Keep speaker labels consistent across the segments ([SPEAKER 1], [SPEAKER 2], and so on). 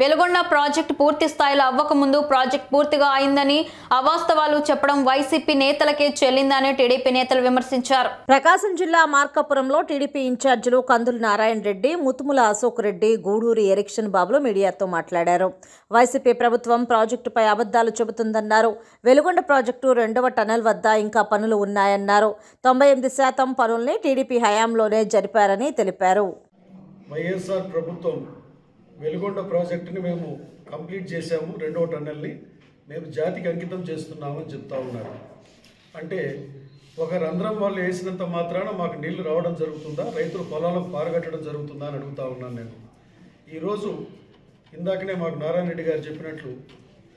[SPEAKER 1] Veligonda project పూర్తి స్థాయిలో అవ్వకముందు project పూర్తిగా అయిందని అవాస్తవాలు చెప్పడం వైసీపీ నేతలకే చెల్లిందని టీడీపీ నేతలు విమర్శించారు.
[SPEAKER 2] ప్రకాశం జిల్లా మార్కాపురంలో టీడీపీ ఇన్ఛార్జీలు కందుల నారాయణ రెడ్డి, ముతుముల అశోక్ రెడ్డి, గూడూరి ఎరిక్షన్ బాబులు మీడియాతో మాట్లాడారు. వైసీపీ ప్రభుత్వం ప్రాజెక్టుపై అబద్ధాలు చెబుతుందన్నారు. వెలుగొండ ప్రాజెక్టు 2వ టనెల్ వద్ద ఇంకా పనులు ఉన్నాయన్నారు. 98% పనుల్ని టీడీపీ హయాంలోనే జరిపారని తెలిపారు.
[SPEAKER 3] వైఎస్ఆర్ ప్రభుత్వం వెలుగొండ ప్రాజెక్టుని మేము కంప్లీట్ చేసాము. 2వ టన్నెల్ని మేము జాతికి అంకితం చేస్తున్నామని చెప్తా ఉన్నారు. అంటే ఒక రంధ్రం వాళ్ళు వేసినంత మాత్రాన మాకు నీళ్లు రావడం జరుగుతుందా, రైతులు పొలాలకు పారగట్టడం జరుగుతుందా అని అడుగుతా ఉన్నాను నేను. ఈరోజు ఇందాకనే మాకు నారాయణ రెడ్డి గారు చెప్పినట్లు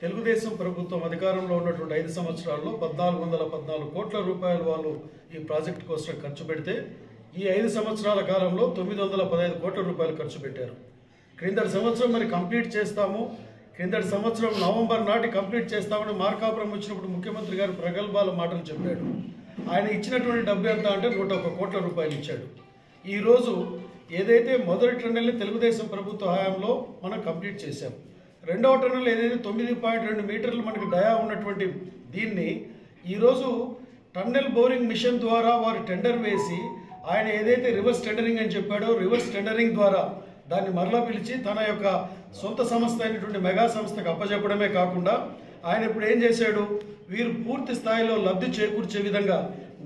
[SPEAKER 3] తెలుగుదేశం ప్రభుత్వం అధికారంలో ఉన్నటువంటి 5 సంవత్సరాల్లో 1414 కోట్ల రూపాయలు వాళ్ళు ఈ ప్రాజెక్టు కోసం ఖర్చు పెడితే ఈ 5 సంవత్సరాల కాలంలో 915 కోట్ల రూపాయలు ఖర్చు పెట్టారు. క్రిందటి సంవత్సరం మరి కంప్లీట్ చేస్తాము, క్రిందటి సంవత్సరం నవంబర్ నాటి కంప్లీట్ చేస్తామని మార్కాపురం వచ్చినప్పుడు ముఖ్యమంత్రి గారు ప్రగల్భాల మాటలు చెప్పాడు. ఆయన ఇచ్చినటువంటి డబ్బు ఎంత అంటే 101 కోట్ల రూపాయలు ఇచ్చాడు. ఈరోజు ఏదైతే మొదటి టన్నెల్ని తెలుగుదేశం ప్రభుత్వ హయాంలో మనం కంప్లీట్ చేశాం, 2వ టన్నెల్ ఏదైతే 9.2 మీటర్లు మనకు డయా ఉన్నటువంటి దీన్ని ఈరోజు టన్నెల్ బోరింగ్ మిషన్ ద్వారా వారు టెండర్ వేసి ఆయన ఏదైతే రివర్స్ టెండరింగ్ అని చెప్పాడో రివర్స్ టెండరింగ్ ద్వారా దాన్ని మరలా పిలిచి తన యొక్క సొంత సంస్థ అయినటువంటి మెగా సంస్థకు అప్పచెప్పడమే కాకుండా ఆయన ఇప్పుడు ఏం చేశాడు, వీరు పూర్తి స్థాయిలో లబ్ధి చేకూర్చే విధంగా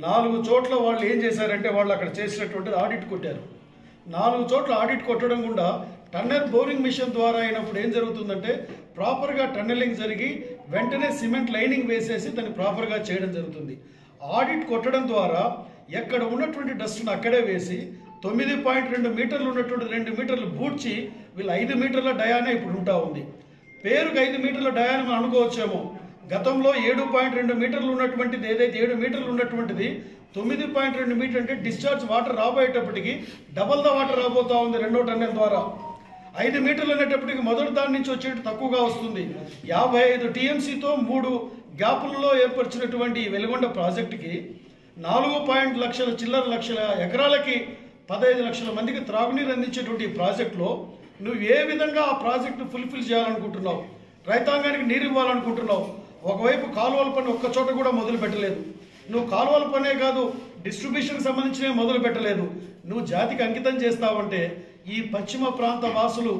[SPEAKER 3] 4 చోట్ల వాళ్ళు ఏం చేశారంటే వాళ్ళు అక్కడ చేసినటువంటిది ఆడిట్ కొట్టారు. 4 చోట్ల ఆడిట్ కొట్టడం కూడా టన్నెల్ బోరింగ్ మిషన్ ద్వారా అయినప్పుడు ఏం జరుగుతుందంటే ప్రాపర్గా టన్నెలింగ్ జరిగి వెంటనే సిమెంట్ లైనింగ్ వేసేసి దాన్ని ప్రాపర్గా చేయడం జరుగుతుంది. ఆడిట్ కొట్టడం ద్వారా ఎక్కడ ఉన్నటువంటి డస్ట్ను అక్కడే వేసి 9.2 మీటర్లు ఉన్నటువంటి 2 మీటర్లు బూడ్చి వీళ్ళు 5 మీటర్ల డయానే ఇప్పుడు ఉంటా ఉంది. పేరుకు 5 మీటర్ల డయాని మనం అనుకోవచ్చేమో. గతంలో 7.2 మీటర్లు ఉన్నటువంటిది ఏదైతే 7 మీటర్లు ఉన్నటువంటిది 9.2 మీటర్ అంటే డిశ్చార్జ్ వాటర్ రాబోయేటప్పటికి డబల్ ద వాటర్ రాబోతా ఉంది 2వ టన్నెల్ ద్వారా. 5 మీటర్లు అనేటప్పటికి మొదటి దాని నుంచి వచ్చేటి తక్కువగా వస్తుంది. 55 టీఎంసీతో 3 గ్యాపులలో ఏర్పరిచినటువంటి వెలుగొండ ప్రాజెక్టుకి 4 లక్షల ఎకరాలకి 15 లక్షల మందికి త్రాగునీరు అందించేటువంటి ప్రాజెక్టులో నువ్వు ఏ విధంగా ఆ ప్రాజెక్టును ఫుల్ఫిల్ చేయాలనుకుంటున్నావు, రైతాంగానికి నీరు ఇవ్వాలనుకుంటున్నావు. ఒకవైపు కాలువల పని ఒక్క చోట కూడా మొదలు పెట్టలేదు. నువ్వు కాలువల పనే కాదు డిస్ట్రిబ్యూషన్కి సంబంధించినవి మొదలు పెట్టలేదు. నువ్వు జాతికి అంకితం చేస్తావంటే ఈ పశ్చిమ ప్రాంత వాసులు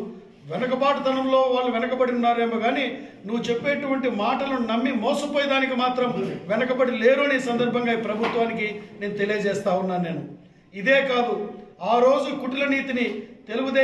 [SPEAKER 3] వెనకబాటుతనంలో వాళ్ళు వెనకబడి ఉన్నారేమో కానీ నువ్వు చెప్పేటువంటి మాటలను నమ్మి మోసపోయేదానికి మాత్రం వెనకబడి లేరు అనే సందర్భంగా ఈ ప్రభుత్వానికి నేను తెలియజేస్తా ఉన్నాను. నేను ఇదే కాదు, ఆ రోజు కుటిల నీతిని తెలుగుదేశం